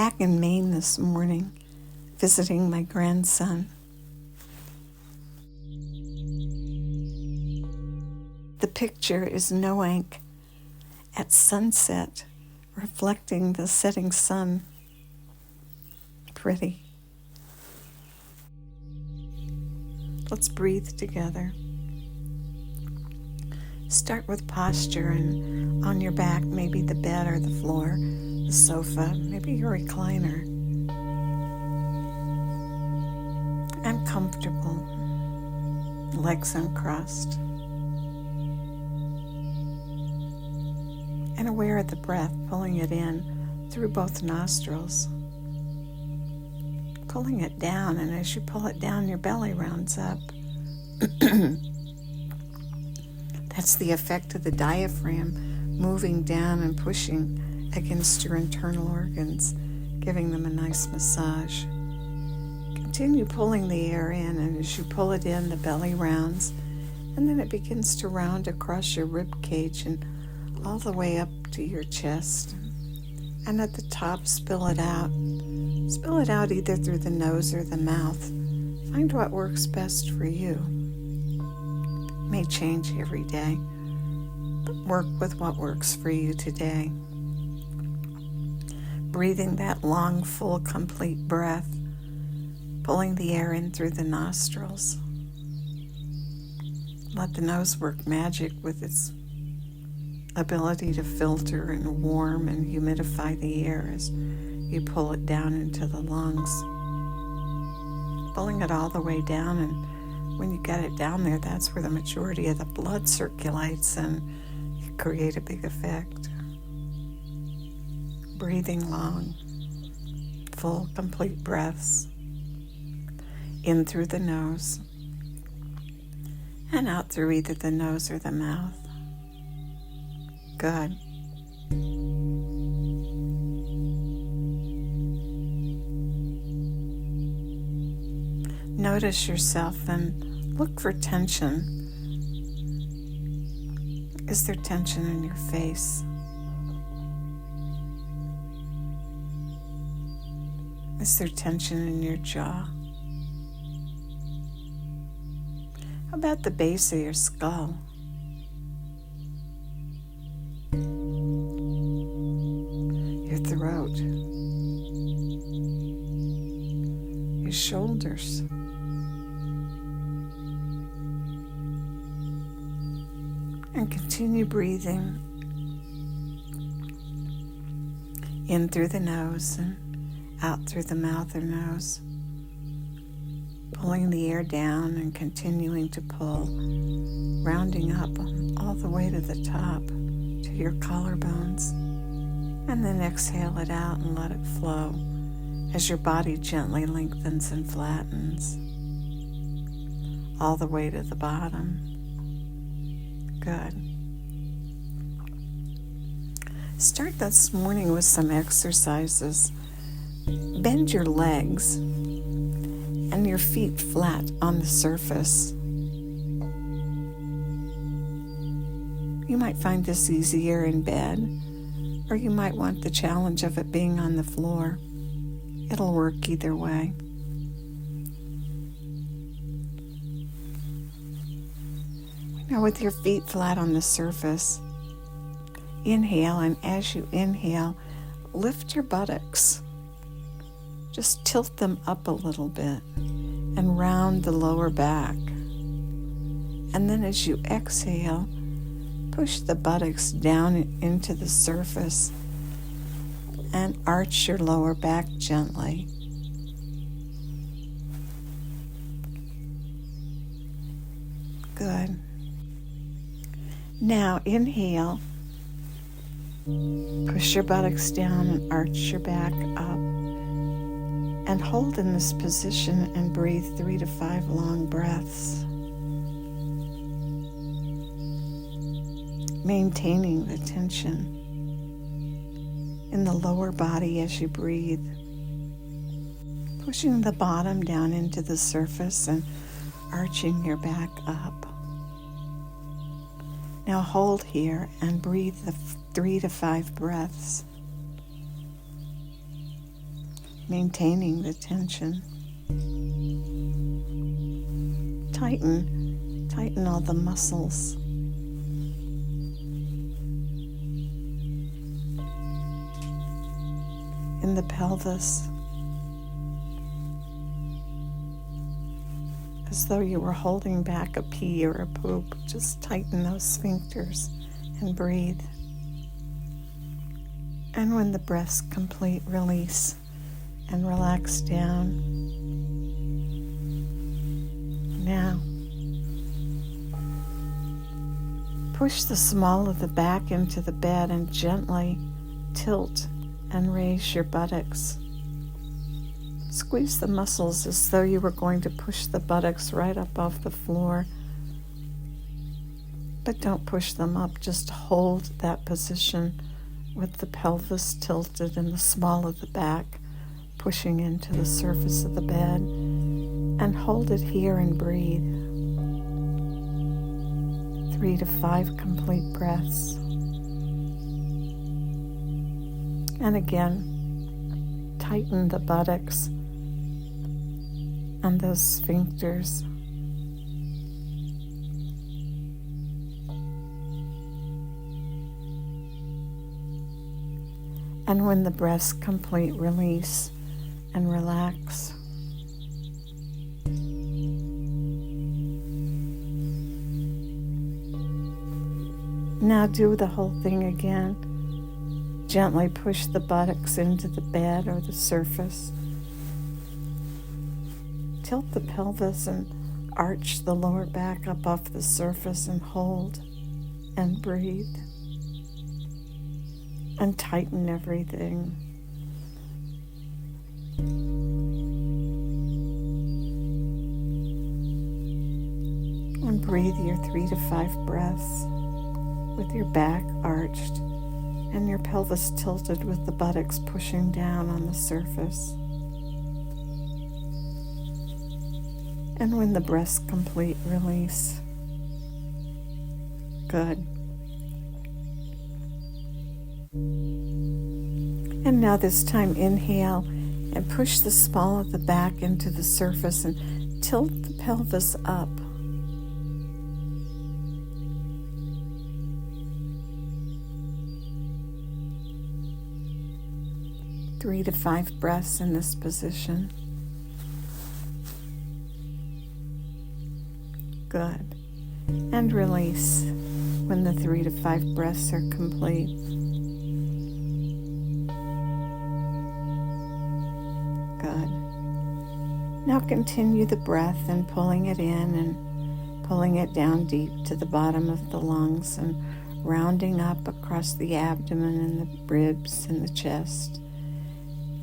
back in Maine this morning, visiting my grandson. The picture is Noank at sunset, reflecting the setting sun. Pretty. Let's breathe together. Start with posture, and on your back, maybe the bed or the floor, the sofa, maybe your recliner. And comfortable, legs uncrossed. And aware of the breath, pulling it in through both nostrils. Pulling it down, and as you pull it down, your belly rounds up. That's the effect of the diaphragm moving down and pushing against your internal organs, giving them a nice massage. Continue pulling the air in, and as you pull it in, the belly rounds, and then it begins to round across your rib cage and all the way up to your chest. And at the top, spill it out. Spill it out either through the nose or the mouth. Find what works best for you. It may change every day, but work with what works for you today. Breathing that long, full, complete breath, pulling the air in through the nostrils. Let the nose work magic with its ability to filter and warm and humidify the air as you pull it down into the lungs. Pulling it all the way down, and when you get it down there, that's where the majority of the blood circulates, and you create a big effect. Breathing long, full, complete breaths in through the nose and out through either the nose or the mouth. Good. Notice yourself and look for tension. Is there tension in your face? Is there tension in your jaw? How about the base of your skull? Your throat? Your shoulders? And continue breathing in through the nose and out through the mouth or nose, pulling the air down and continuing to pull, rounding up all the way to the top, to your collarbones, and then exhale it out and let it flow as your body gently lengthens and flattens, all the way to the bottom. Good. Start this morning with some exercises. Bend your legs and your feet flat on the surface. You might find this easier in bed, or you might want the challenge of it being on the floor. It'll work either way. Now, with your feet flat on the surface, inhale, and as you inhale, lift your buttocks. Just tilt them up a little bit and round the lower back. And then as you exhale, push the buttocks down into the surface and arch your lower back gently. Good. Now inhale, push your buttocks down and arch your back up, and hold in this position and breathe 3 to 5 long breaths, maintaining the tension in the lower body as you breathe, pushing the bottom down into the surface and arching your back up. Now hold here and breathe the 3 to 5 breaths. maintaining the tension. Tighten all the muscles. In the pelvis, as though you were holding back a pee or a poop. Just tighten those sphincters and breathe. And when the breath's complete, release and relax down. Now, push the small of the back into the bed and gently tilt and raise your buttocks. Squeeze the muscles as though you were going to push the buttocks right up off the floor. But don't push them up, just hold that position with the pelvis tilted and the small of the back pushing into the surface of the bed. And hold it here and breathe. 3 to 5 complete breaths. And again, tighten the buttocks and those sphincters. And when the breath's complete, release and relax. Now do the whole thing again. Gently push the buttocks into the bed or the surface. Tilt the pelvis and arch the lower back up off the surface and hold and breathe. And tighten everything. And breathe your 3 to 5 breaths with your back arched and your pelvis tilted with the buttocks pushing down on the surface. And when the breath's complete, release. Good. And now this time inhale and push the small of the back into the surface and tilt the pelvis up. Three to 5 breaths in this position. Good. And release when the 3 to 5 breaths are complete. Good. Now continue the breath and pulling it in and pulling it down deep to the bottom of the lungs and rounding up across the abdomen and the ribs and the chest.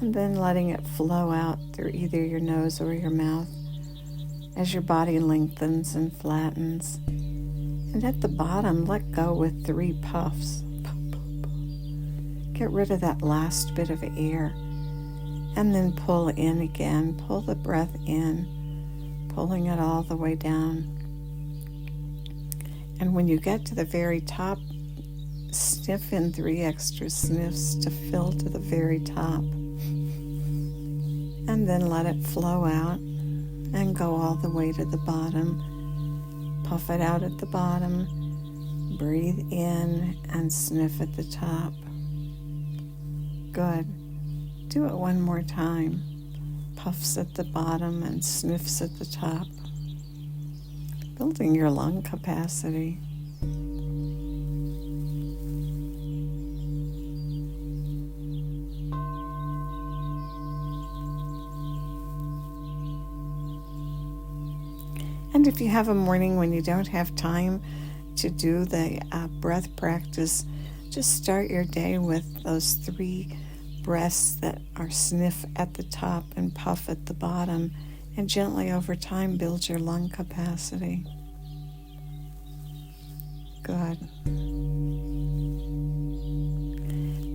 And then letting it flow out through either your nose or your mouth as your body lengthens and flattens. And at the bottom, let go with 3 puffs. Get rid of that last bit of air. And then pull in again. Pull the breath in, pulling it all the way down. And when you get to the very top, sniff in 3 extra sniffs to fill to the very top. And then let it flow out and go all the way to the bottom. Puff it out at the bottom. Breathe in and sniff at the top. Good. Do it one more time. Puffs at the bottom and sniffs at the top. Building your lung capacity. And if you have a morning when you don't have time to do the breath practice, just start your day with those 3 breaths that are sniff at the top and puff at the bottom, and gently over time build your lung capacity. Good.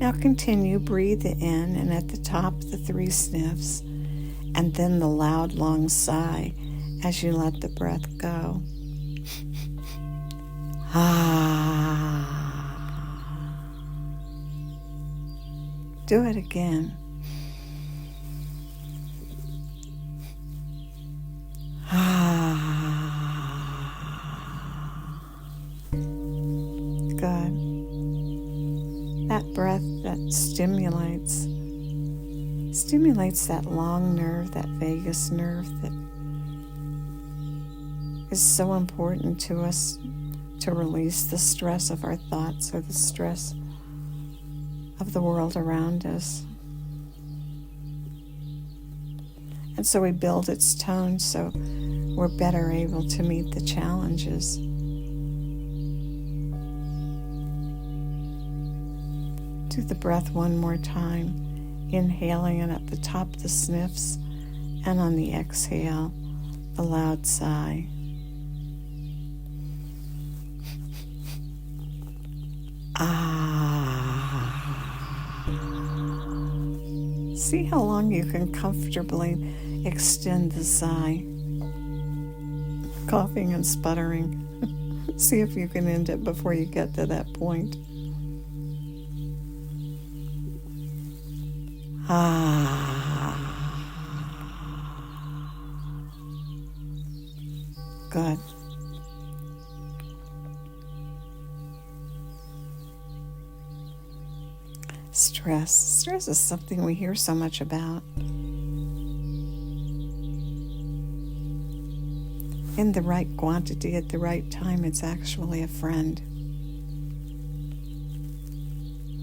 Now continue, breathe in, and at the top the 3 sniffs, and then the loud long sigh as you let the breath go. Do it again. stimulates that long nerve, that vagus nerve that is so important to us to release the stress of our thoughts or the stress of the world around us. And so we build its tone so we're better able to meet the challenges. Do the breath one more time, inhaling it at the top, the sniffs, and on the exhale, the loud sigh. See how long you can comfortably extend the sigh. Coughing and sputtering. See if you can end it before you get to that point. Good. Stress is something we hear so much about. In the right quantity at the right time, it's actually a friend.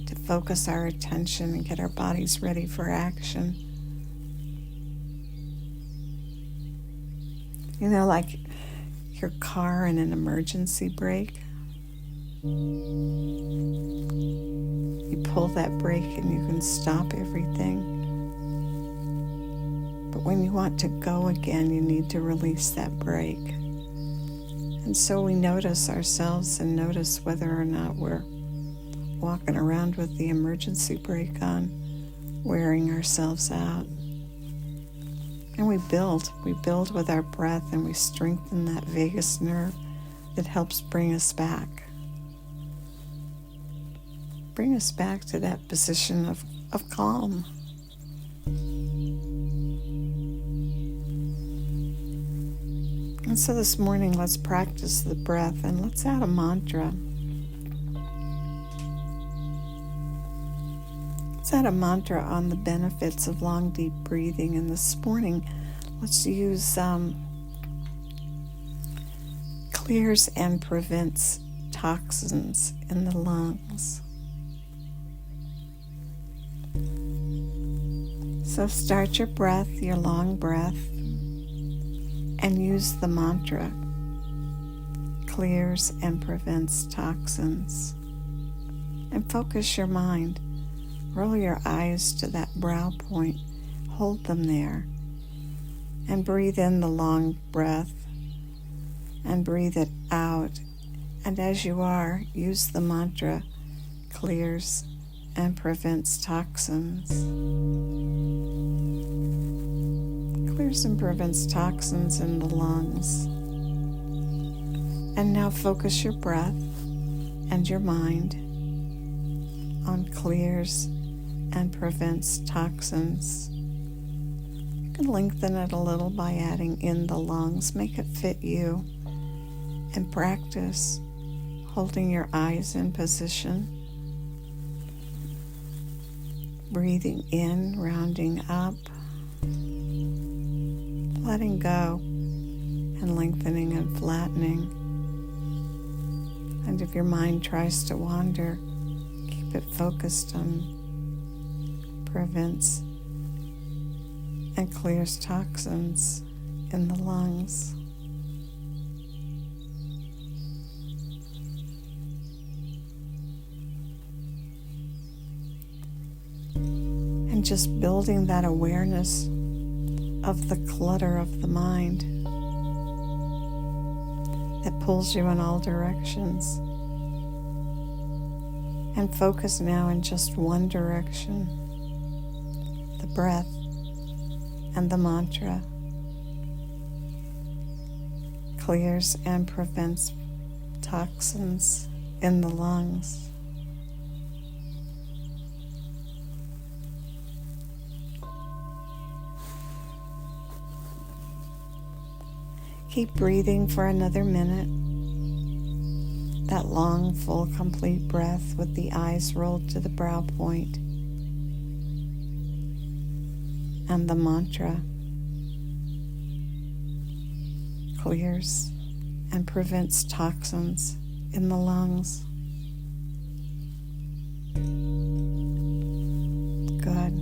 To focus our attention and get our bodies ready for action. You know, like your car in an emergency brake. You pull that brake and you can stop everything. But when you want to go again, you need to release that brake. And so we notice ourselves and notice whether or not we're walking around with the emergency brake on, wearing ourselves out. And we build with our breath, and we strengthen that vagus nerve that helps bring us back. Bring us back to that position of calm. And so this morning, let's practice the breath and let's add a mantra. Let's add a mantra on the benefits of long, deep breathing. And this morning, let's use clears and prevents toxins in the lungs. So start your breath, your long breath, and use the mantra, clears and prevents toxins. And focus your mind. Roll your eyes to that brow point. Hold them there. And breathe in the long breath. And breathe it out. And as you are, use the mantra, clears and prevents toxins. Clears and prevents toxins in the lungs. And now focus your breath and your mind on clears and prevents toxins. You can lengthen it a little by adding in the lungs. Make it fit you. And practice holding your eyes in position. Breathing in, rounding up. Letting go and lengthening and flattening. And if your mind tries to wander, keep it focused on prevents and clears toxins in the lungs. And just building that awareness of the clutter of the mind that pulls you in all directions. And focus now in just one direction, the breath and the mantra. Clears and prevents toxins in the lungs. Keep breathing for another minute. That long, full, complete breath with the eyes rolled to the brow point. And the mantra clears and prevents toxins in the lungs. Good.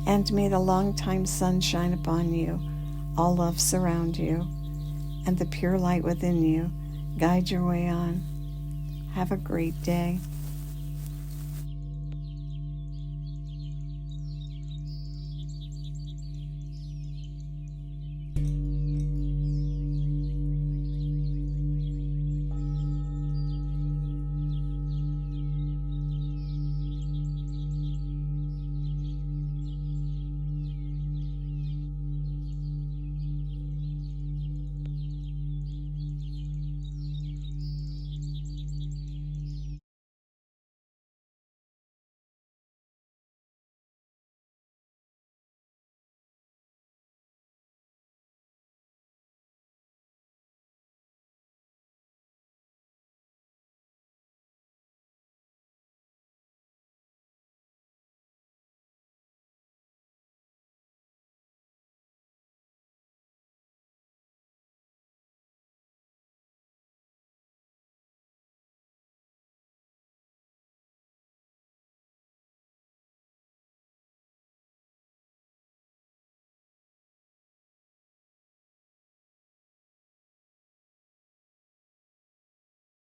And may the long-time sun shine upon you, all love surround you, and the pure light within you guide your way on. Have a great day.